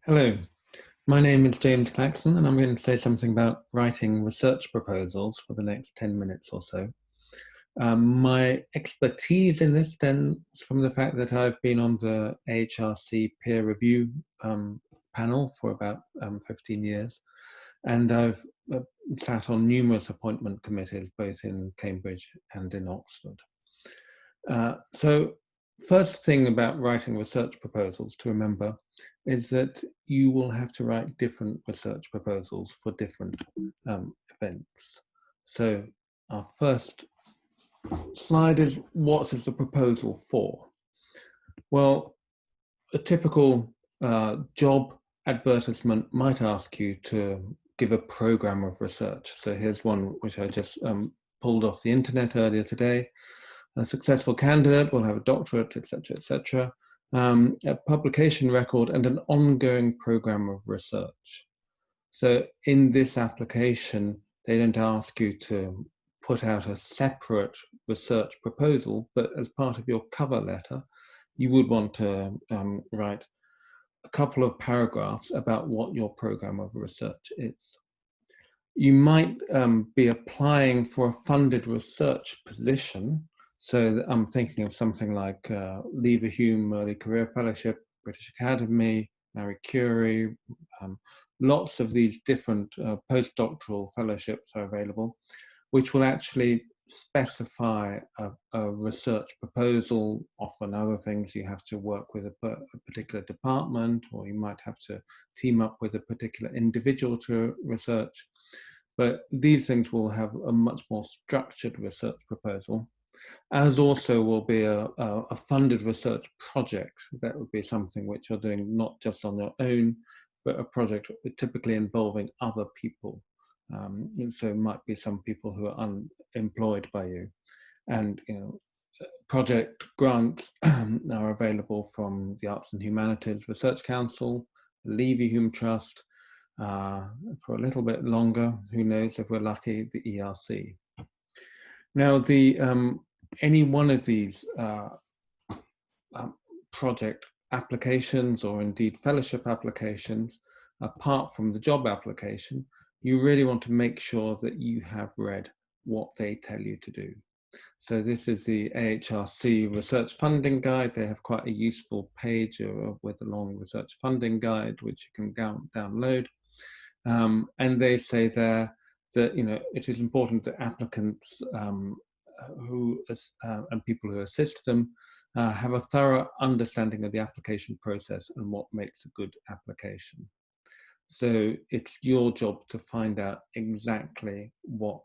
Hello, my name is James Clackson, and I'm going to say something about writing research proposals for the next 10 minutes or so. My expertise in this stems from the fact that I've been on the AHRC peer review panel for about 15 years, and I've sat on numerous appointment committees, both in Cambridge and in Oxford. So first thing about writing research proposals to remember is that you will have to write different research proposals for different events. So our first slide is, what is the proposal for? Well, a typical job advertisement might ask you to give a program of research. So here's one which I just pulled off the internet earlier today. A successful candidate will have a doctorate, etc., etc., a publication record, and an ongoing program of research. So in this application, they don't ask you to put out a separate research proposal, but as part of your cover letter, you would want to write a couple of paragraphs about what your program of research is. You might be applying for a funded research position. So I'm thinking of something like Lever Hume Early Career Fellowship, British Academy, Marie Curie. Lots of these different postdoctoral fellowships are available, which will actually specify a research proposal. Often other things, you have to work with a particular department, or you might have to team up with a particular individual to research. But these things will have a much more structured research proposal, as also will be a funded research project. That would be something which you're doing not just on your own, but a project typically involving other people. And so it might be some people who are unemployed by you. And project grants are available from the Arts and Humanities Research Council, the Lever Hume Trust, for a little bit longer, who knows, if we're lucky, the ERC. Now, any one of these project applications, or indeed fellowship applications, apart from the job application, you really want to make sure that you have read what they tell you to do. So this is the AHRC Research Funding Guide. They have quite a useful page with a long research funding guide, which you can download. And they say there that it is important that applicants and people who assist them have a thorough understanding of the application process and what makes a good application. So it's your job to find out exactly what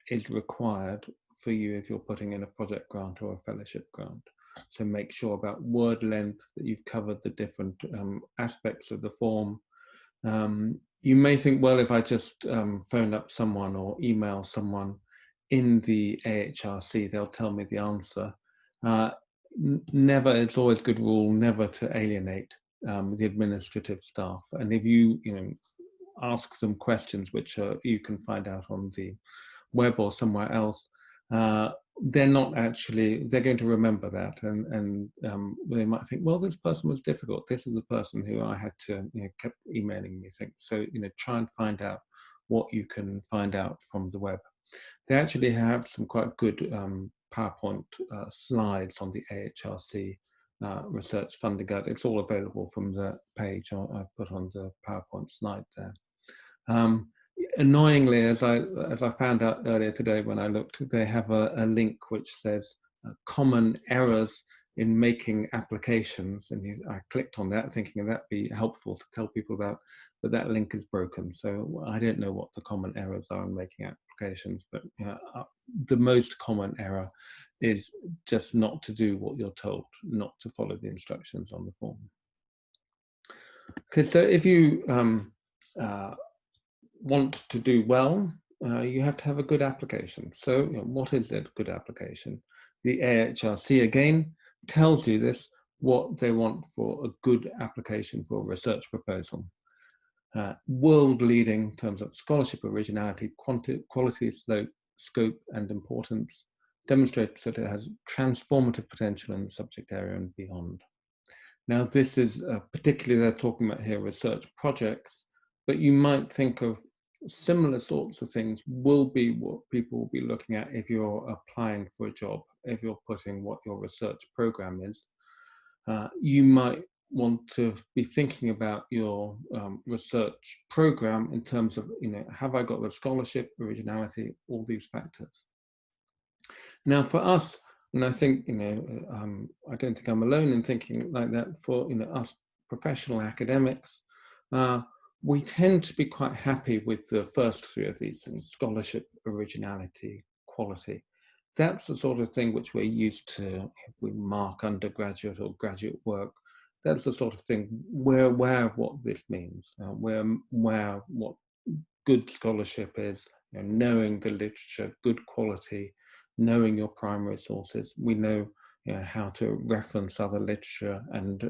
is required for you if you're putting in a project grant or a fellowship grant. So make sure about word length, that you've covered the different aspects of the form. You may think, well, if I just phone up someone or email someone in the AHRC, they'll tell me the answer. Never, it's always a good rule never to alienate the administrative staff. And if you ask them questions which you can find out on the web or somewhere else, they're not actually, they're going to remember that, and they might think, well, this person was difficult. This is the person who I had to, kept emailing me things. So, try and find out what you can find out from the web. They actually have some quite good PowerPoint slides on the AHRC Research Funding Guide. It's all available from the page I put on the PowerPoint slide there. Annoyingly, as I found out earlier today when I looked, they have a link which says common errors in making applications, and I clicked on that thinking that'd be helpful to tell people about, but that link is broken. So I don't know what the common errors are in making applications, but the most common error is just not to do what you're told, not to follow the instructions on the form. Okay, so if you want to do well, you have to have a good application. So what is a good application? The AHRC again tells you this, what they want for a good application for a research proposal. World leading in terms of scholarship, originality, quality, scope and importance, demonstrates that it has transformative potential in the subject area and beyond. Now, this is particularly they're talking about here research projects, but you might think of similar sorts of things will be what people will be looking at if you're applying for a job, if you're putting what your research program is. You might want to be thinking about your research program in terms of, have I got the scholarship, originality, all these factors. Now, for us, and I think, I don't think I'm alone in thinking like that. For us professional academics, we tend to be quite happy with the first three of these things: scholarship, originality, quality. That's the sort of thing which we're used to if we mark undergraduate or graduate work. That's the sort of thing we're aware of what this means. We're aware of what good scholarship is, knowing the literature, good quality, knowing your primary sources. We know, how to reference other literature and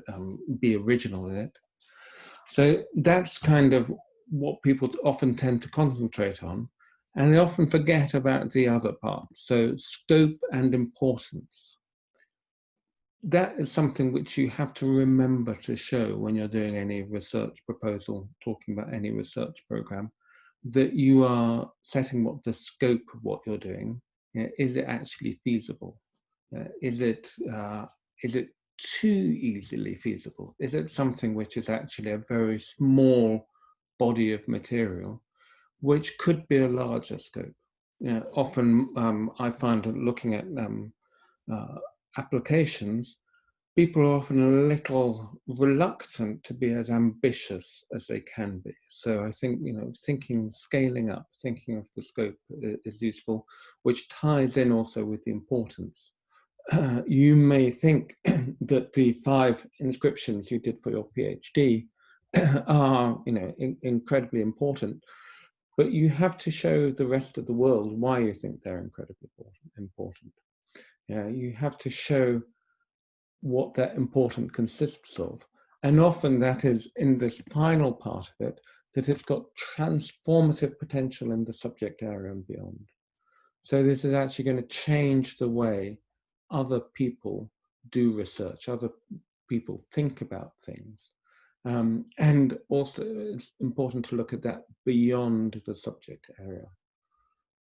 be original in it. So that's kind of what people often tend to concentrate on, and they often forget about the other parts. So scope and importance. That is something which you have to remember to show when you're doing any research proposal, talking about any research program, that you are setting what the scope of what you're doing. Is it actually feasible? Is it too easily feasible? Is it something which is actually a very small body of material, which could be a larger scope? Often I find looking at applications, people are often a little reluctant to be as ambitious as they can be. So I think, thinking, scaling up, thinking of the scope is useful, which ties in also with the importance. You may think that the 5 inscriptions you did for your PhD are, incredibly important, but you have to show the rest of the world why you think they're incredibly important. You have to show what that important consists of. And often that is in this final part of it, that it's got transformative potential in the subject area and beyond. So this is actually going to change the way other people do research, other people think about things. And also it's important to look at that beyond the subject area.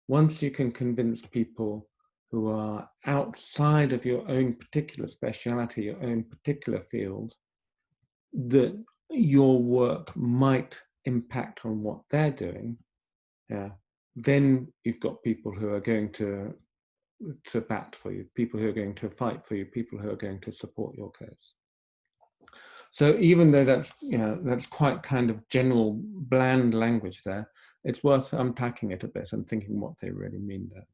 Once you can convince people who are outside of your own particular speciality, your own particular field, that your work might impact on what they're doing, then you've got people who are going to bat for you, people who are going to fight for you, people who are going to support your case. So even though that's quite kind of general, bland language there, it's worth unpacking it a bit and thinking what they really mean there.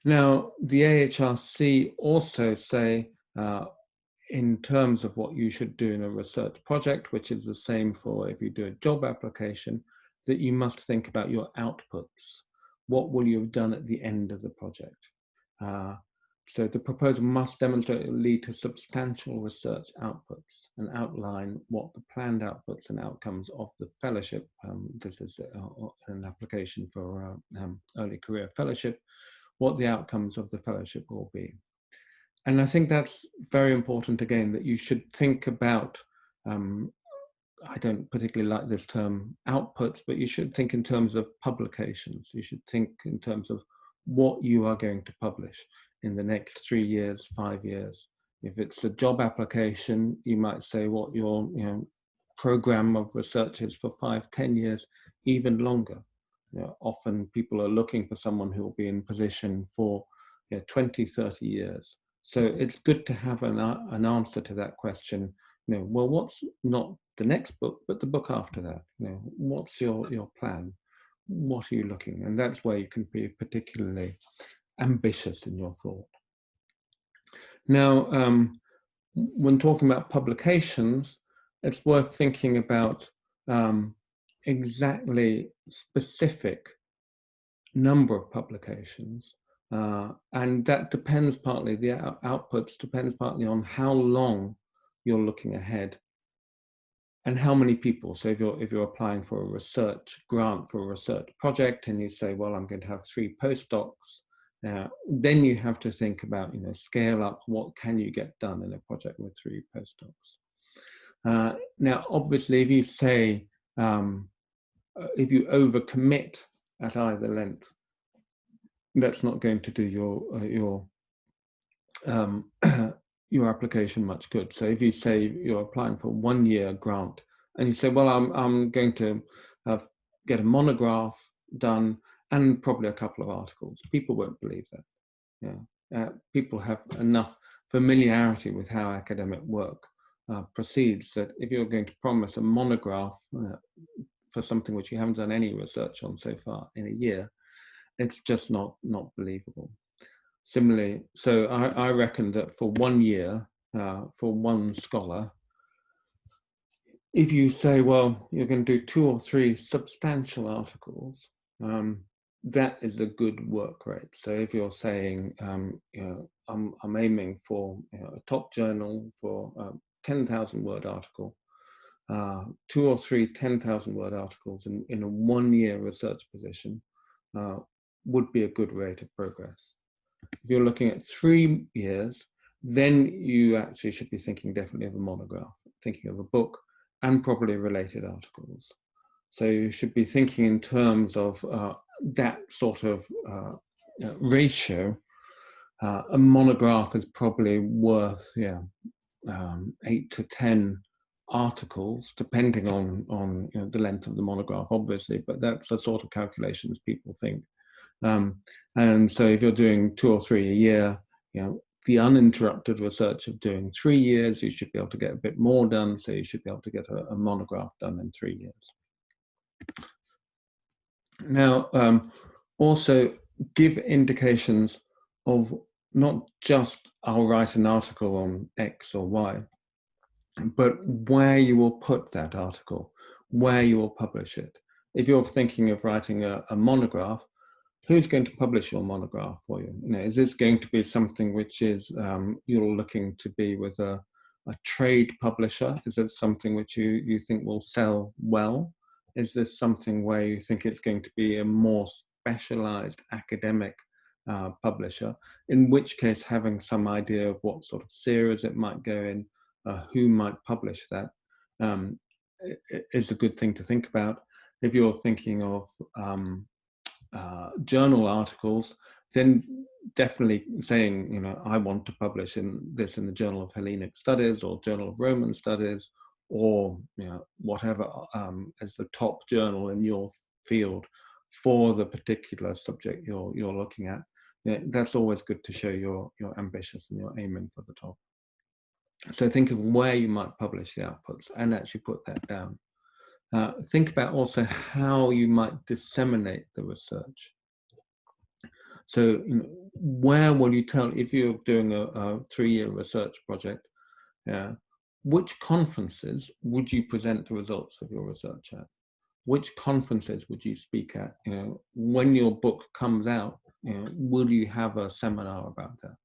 Now, the AHRC also say, in terms of what you should do in a research project, which is the same for if you do a job application, that you must think about your outputs. What will you have done at the end of the project? So the proposal must demonstrate it will lead to substantial research outputs and outline what the planned outputs and outcomes of the fellowship, this is an application for early career fellowship, what the outcomes of the fellowship will be. And I think that's very important, again, that you should think about, I don't particularly like this term outputs, but you should think in terms of publications. You should think in terms of what you are going to publish in the next 3 years, 5 years. If it's a job application, you might say what your program of research is for 5, 10 years, even longer. Often people are looking for someone who will be in position for 20, 30 years. So it's good to have an answer to that question. Well, what's not the next book, but the book after that? What's your plan? What are you looking? And that's where you can be particularly ambitious in your thought. Now, when talking about publications, it's worth thinking about exactly specific number of publications, and that depends partly, the outputs depends partly on how long you're looking ahead and how many people. So if you're applying for a research grant for a research project and you say, well, I'm going to have 3 postdocs, then you have to think about, scale up. What can you get done in a project with 3 postdocs? Now, obviously, if you say, if you overcommit at either length, that's not going to do your application much good. So if you say you're applying for a 1-year grant and you say, well, I'm going to get a monograph done and probably a couple of articles, people won't believe that. People have enough familiarity with how academic work proceeds that if you're going to promise a monograph for something which you haven't done any research on so far in a year, it's just not believable. Similarly, so I reckon that for 1 year, for one scholar, if you say, well, you're going to do 2 or 3 substantial articles, that is a good work rate. So if you're saying, I'm aiming for a top journal for 10,000 word article, 2 or 3 10,000 word articles in a 1-year research position would be a good rate of progress. If you're looking at 3 years, then you actually should be thinking definitely of a monograph, thinking of a book and probably related articles. So you should be thinking in terms of that sort of ratio. A monograph is probably worth 8 to 10 articles, depending on the length of the monograph, obviously, but that's the sort of calculations people think. And so if you're doing 2 or 3 a year, the uninterrupted research of doing 3 years, you should be able to get a bit more done. So you should be able to get a monograph done in 3 years. Now, also give indications of not just I'll write an article on X or Y, but where you will put that article, where you will publish it. If you're thinking of writing a monograph, who's going to publish your monograph for you? Is this going to be something which is you're looking to be with a trade publisher? Is it something which you think will sell well? Is this something where you think it's going to be a more specialized academic publisher? In which case, having some idea of what sort of series it might go in, who might publish that, is a good thing to think about. If you're thinking of journal articles, then definitely saying, I want to publish this in the Journal of Hellenic Studies or Journal of Roman Studies, or whatever as the top journal in your field for the particular subject you're looking at. That's always good to show you're ambitious and you're aiming for the top. So think of where you might publish the outputs and actually put that down. Think about also how you might disseminate the research. So where will you tell, if you're doing a 3-year research project, which conferences would you present the results of your research at? Which conferences would you speak at? When your book comes out, will you have a seminar about that?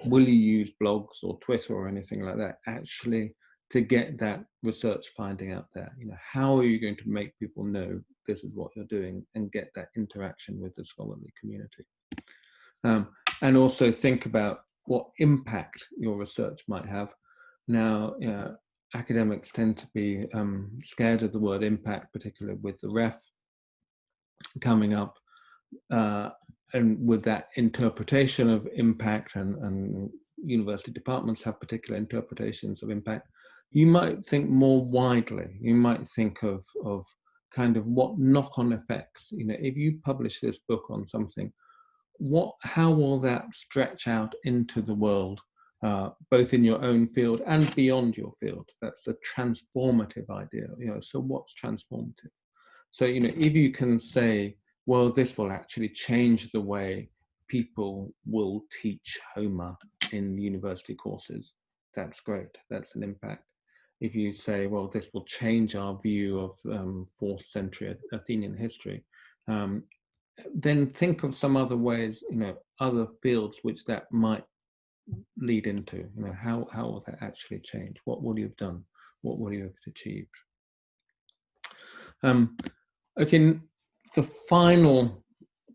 Will you use blogs or Twitter or anything like that actually to get that research finding out there? How are you going to make people know this is what you're doing and get that interaction with the scholarly community? And also think about what impact your research might have. Now, academics tend to be scared of the word impact, particularly with the ref coming up, and with that interpretation of impact, and university departments have particular interpretations of impact. You might think more widely. You might think of kind of what knock-on effects. If you publish this book on something, how will that stretch out into the world, both in your own field and beyond your field? That's the transformative idea. So what's transformative? So if you can say, well, this will actually change the way people will teach Homer in university courses, that's great. That's an impact. If you say, well, this will change our view of 4th century Athenian history, then think of some other ways, other fields which that might lead into. How will that actually change? What will you have done? What will you have achieved? Okay, the final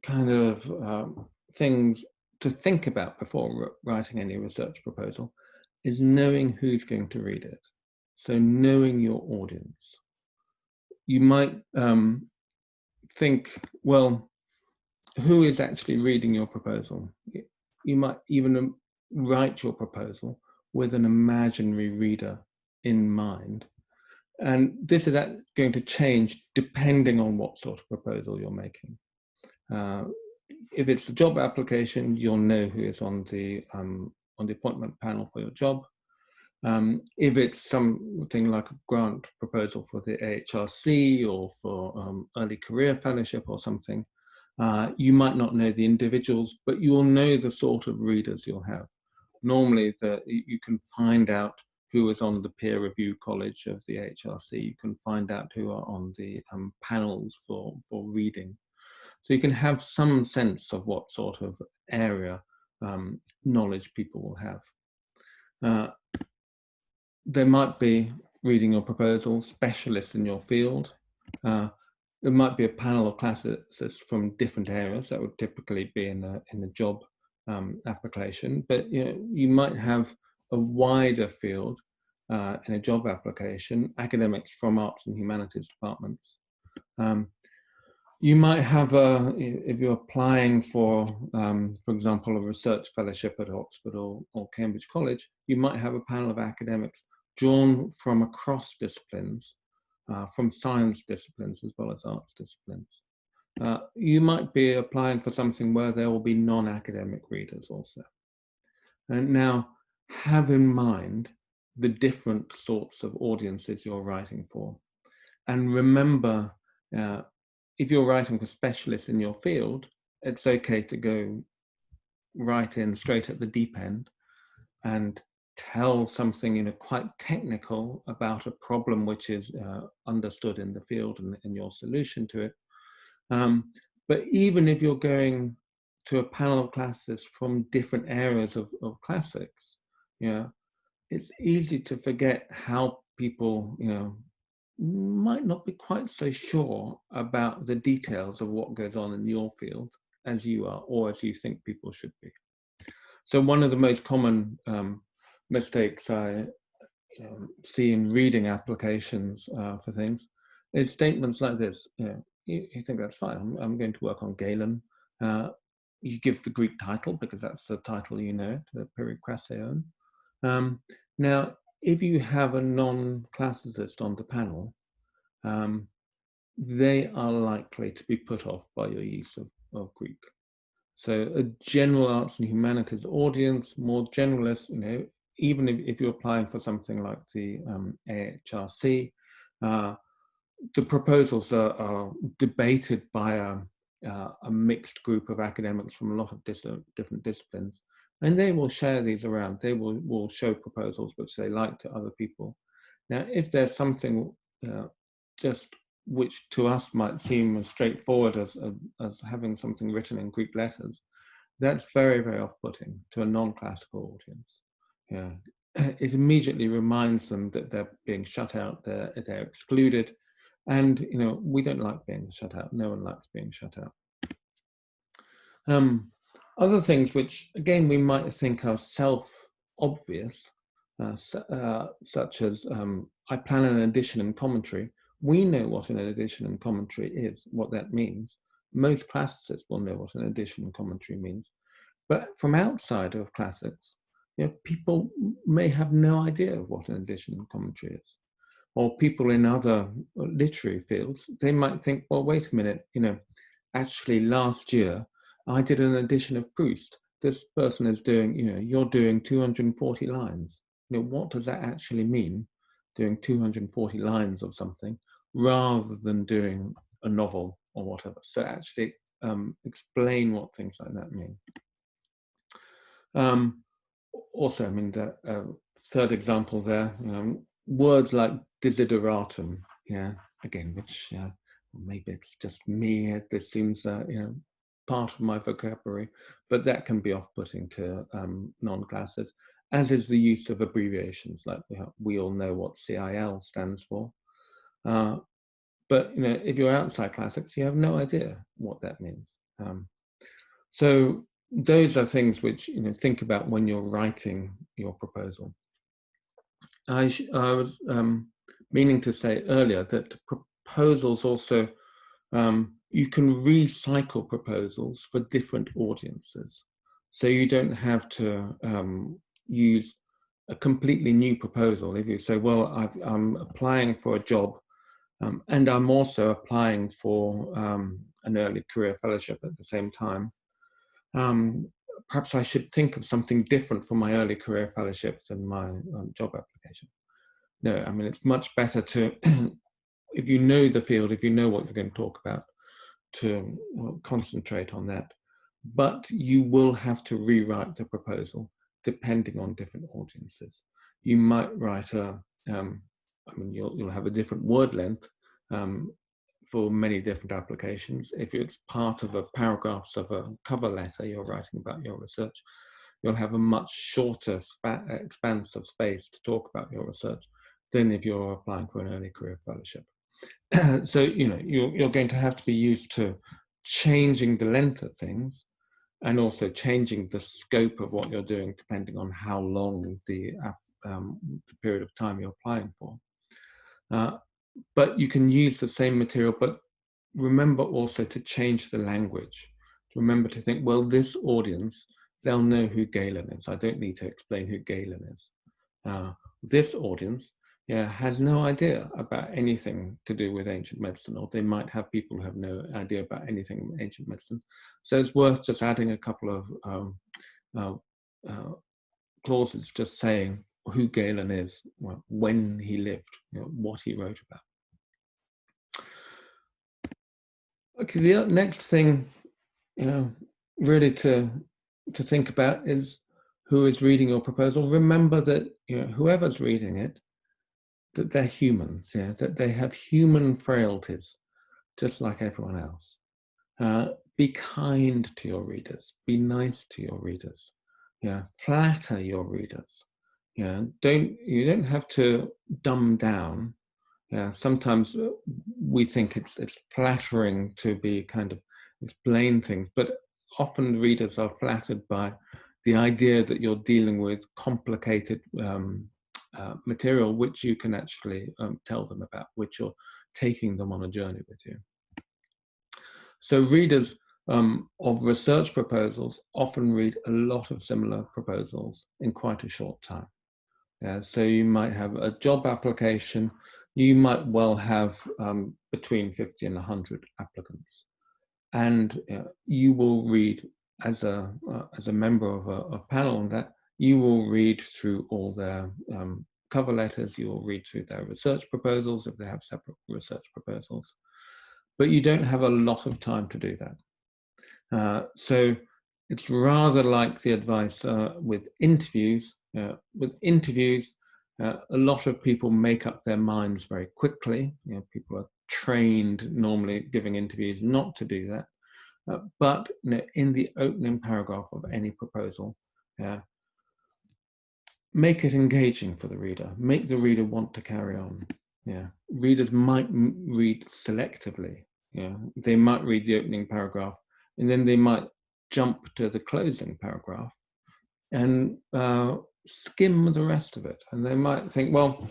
kind of things to think about before writing any research proposal is knowing who's going to read it. So knowing your audience. You might think, well, who is actually reading your proposal? You might even write your proposal with an imaginary reader in mind. And this is going to change depending on what sort of proposal you're making. If it's a job application, you'll know who is on the appointment panel for your job. If it's something like a grant proposal for the AHRC or for early career fellowship or something, you might not know the individuals, but you will know the sort of readers you'll have. Normally, you can find out who is on the peer review college of the HRC. You can find out who are on the panels for reading. So you can have some sense of what sort of area knowledge people will have. There might be, reading your proposal, specialists in your field. There might be a panel of classicists from different areas. That would typically be in a job application, but you might have a wider field in a job application, academics from arts and humanities departments. You might have if you're applying for example, a research fellowship at Oxford or Cambridge College, you might have a panel of academics drawn from across disciplines, from science disciplines as well as arts disciplines. You might be applying for something where there will be non-academic readers also. And now, have in mind the different sorts of audiences you're writing for. And remember, if you're writing for specialists in your field, it's okay to go right in straight at the deep end and tell something quite technical about a problem which is understood in the field and your solution to it. But even if you're going to a panel of classicists from different areas of classics, it's easy to forget how people, might not be quite so sure about the details of what goes on in your field as you are, or as you think people should be. So one of the most common mistakes I see in reading applications for things is statements like this. You think that's fine. I'm going to work on Galen. You give the Greek title because that's the title the pericraseon. Now, if you have a non-classicist on the panel, they are likely to be put off by your use of Greek. So a general arts and humanities audience, more generalist, even if you're applying for something like the AHRC, the proposals are debated by a mixed group of academics from a lot of different disciplines, and they will share these around. They will show proposals which they like to other people. Now, if there's something just which to us might seem as straightforward as having something written in Greek letters, that's very, very off-putting to a non-classical audience. It immediately reminds them that they're being shut out, they're excluded, and we don't like being shut out. No one likes being shut out. Other things which, again, we might think are self-obvious, such as I plan an addition and commentary. We know what an addition and commentary is, what that means. Most classicists will know what an addition and commentary means. But from outside of classics, people may have no idea of what an addition and commentary is. Or people in other literary fields, they might think, well, wait a minute, actually last year, I did an edition of Proust. This person is doing, you're doing 240 lines. What does that actually mean, doing 240 lines of something, rather than doing a novel or whatever? So actually explain what things like that mean. Also, the third example there, words like desideratum, again, which maybe it's just me, this seems part of my vocabulary, but that can be off-putting to non-classics, as is the use of abbreviations, like we all know what CIL stands for. But if you're outside classics, you have no idea what that means. So those are things which, think about when you're writing your proposal. I was meaning to say earlier that proposals also, you can recycle proposals for different audiences. So you don't have to use a completely new proposal. If you say, well, I'm applying for a job, and I'm also applying for an early career fellowship at the same time, perhaps I should think of something different for my early career fellowship than my job application. No, I mean, it's much better to, if you know the field, if you know what you're going to talk about, to concentrate on that. But you will have to rewrite the proposal depending on different audiences. You might write I mean, you'll have a different word length for many different applications. If it's part of a paragraphs of a cover letter you're writing about your research, you'll have a much shorter expanse of space to talk about your research than if you're applying for an early career fellowship. So, you're going to have to be used to changing the length of things and also changing the scope of what you're doing depending on how long the period of time you're applying for. But you can use the same material, but remember also to change the language. Remember to think, well, this audience, they'll know who Galen is. I don't need to explain who Galen is. This audience has no idea about anything to do with ancient medicine, or they might have people who have no idea about anything in ancient medicine. So it's worth just adding a couple of clauses, just saying who Galen is, when he lived, what he wrote about. Okay, the next thing, really to think about is who is reading your proposal. Remember that whoever's reading it, that they're humans, that they have human frailties, just like everyone else. Be kind to your readers. Be nice to your readers. Flatter your readers. You don't have to dumb down. Sometimes we think it's flattering to be kind of explain things, but often readers are flattered by the idea that you're dealing with complicated material, which you can actually tell them about, which you're taking them on a journey with you. So readers of research proposals often read a lot of similar proposals in quite a short time. So you might have a job application, you might well have between 50 and 100 applicants. And you will read, as a member of a panel on that, you will read through all their cover letters, you will read through their research proposals if they have separate research proposals. But you don't have a lot of time to do that. So it's rather like the advice with interviews. A lot of people make up their minds very quickly. People are trained normally giving interviews not to do that. But in the opening paragraph of any proposal, make it engaging for the reader. Make the reader want to carry on. Readers might read selectively. They might read the opening paragraph, and then they might jump to the closing paragraph and skim the rest of it. And they might think, well,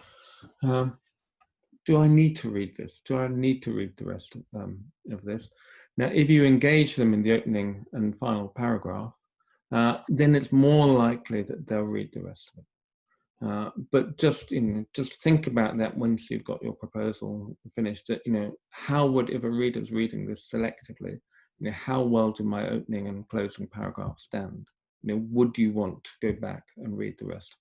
do I need to read this? Do I need to read the rest of this? Now, if you engage them in the opening and final paragraph, then it's more likely that they'll read the rest of it. But just think about that once you've got your proposal finished. That how would, if a reader's reading this selectively, how well do my opening and closing paragraphs stand? Would you want to go back and read the rest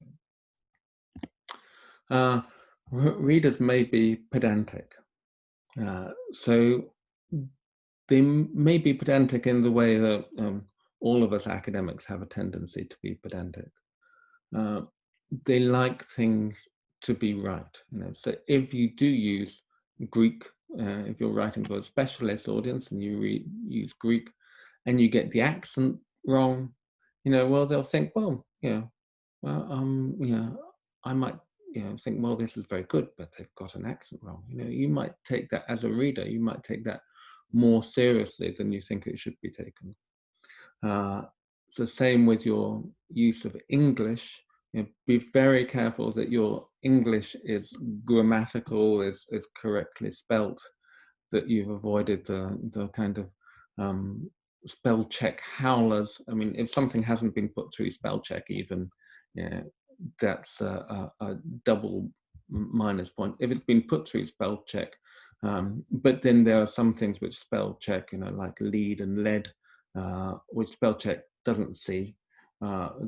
of it? Readers may be pedantic, so they may be pedantic in the way that all of us academics have a tendency to be pedantic. They like things to be right. So if you do use Greek, if you're writing for a specialist audience and you use Greek and you get the accent wrong, well, they'll think, well, I might, think, well, this is very good, but they've got an accent wrong. You might take that as a reader, you might take that more seriously than you think it should be taken. It's the same with your use of English. Be very careful that your English is grammatical, is correctly spelt, that you've avoided the kind of spell check howlers. I mean, if something hasn't been put through spell check, even, yeah, that's a double minus point. If it's been put through spell check, but then there are some things which spell check, like lead and lead, which spell check doesn't see,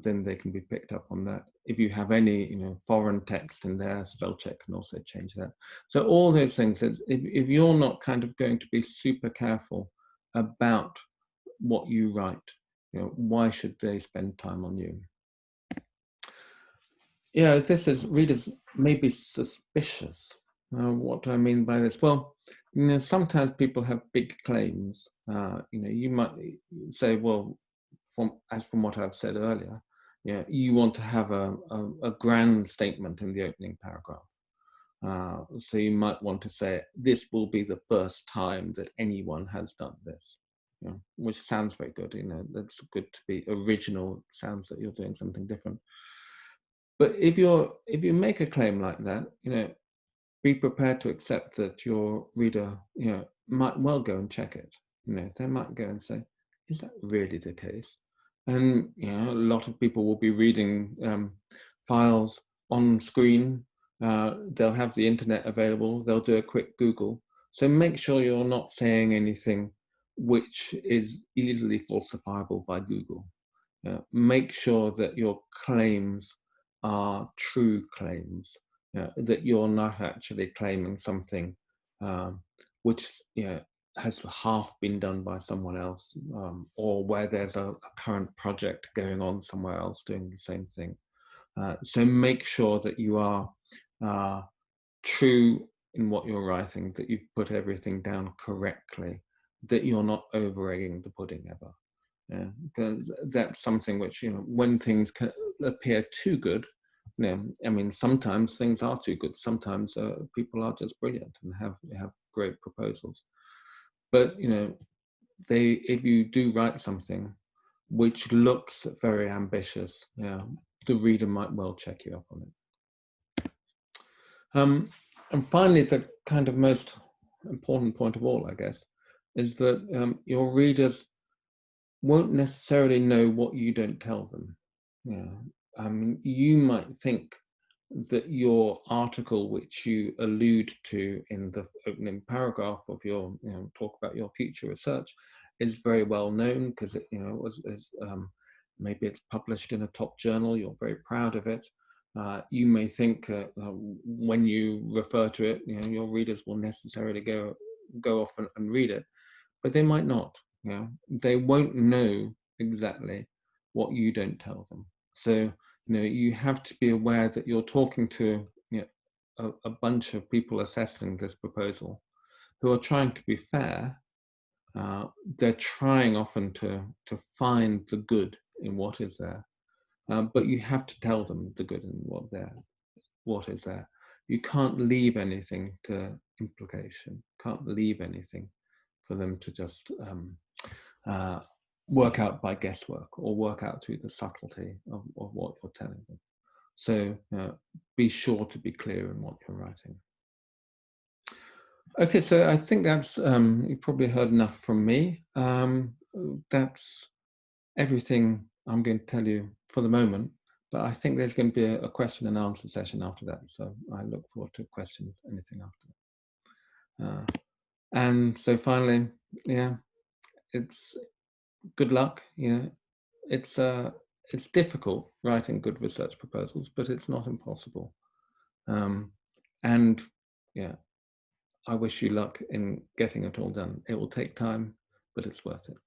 then they can be picked up on that. If you have any, foreign text in there, spell check can also change that. So all those things, if you're not kind of going to be super careful about what you write, why should they spend time on you? Yeah, this is readers may be suspicious. What do I mean by this? Well, sometimes people have big claims. You might say, well, from what I've said earlier, you want to have a grand statement in the opening paragraph. So you might want to say, this will be the first time that anyone has done this, which sounds very good. That's good to be original. It sounds that you're doing something different. But if you make a claim like that, be prepared to accept that your reader, might well go and check it. They might go and say, is that really the case? And a lot of people will be reading files on screen. They'll have the internet available. They'll do a quick Google. So make sure you're not saying anything which is easily falsifiable by Google. Make sure that your claims are true claims, that you're not actually claiming something which has half been done by someone else, or where there's a current project going on somewhere else doing the same thing. So make sure that you are true in what you're writing, that you've put everything down correctly, that you're not over-egging the pudding ever. Because that's something which, when things can appear too good, I mean, sometimes things are too good. Sometimes people are just brilliant and have great proposals. But, if you do write something which looks very ambitious, the reader might well check you up on it. And finally, the kind of most important point of all, I guess, is that your readers won't necessarily know what you don't tell them. You might think that your article, which you allude to in the opening paragraph of your talk about your future research, is very well known because it maybe it's published in a top journal. You're very proud of it. You may think when you refer to it, your readers will necessarily go off and read it, but they might not. They won't know exactly what you don't tell them. So you have to be aware that you're talking to a bunch of people assessing this proposal who are trying to be fair. They're trying often to find the good in what is there, but you have to tell them the good in what is there. You can't leave anything to implication. Can't leave anything for them to just work out by guesswork or work out through the subtlety of what you're telling them. So be sure to be clear in what you're writing. Okay, so I think that's, you've probably heard enough from me. That's everything I'm going to tell you for the moment, but I think there's going to be a question and answer session after that. So I look forward to questions, anything after that. And so finally, it's good luck. It's difficult writing good research proposals, but it's not impossible. And I wish you luck in getting it all done. It will take time, but it's worth it.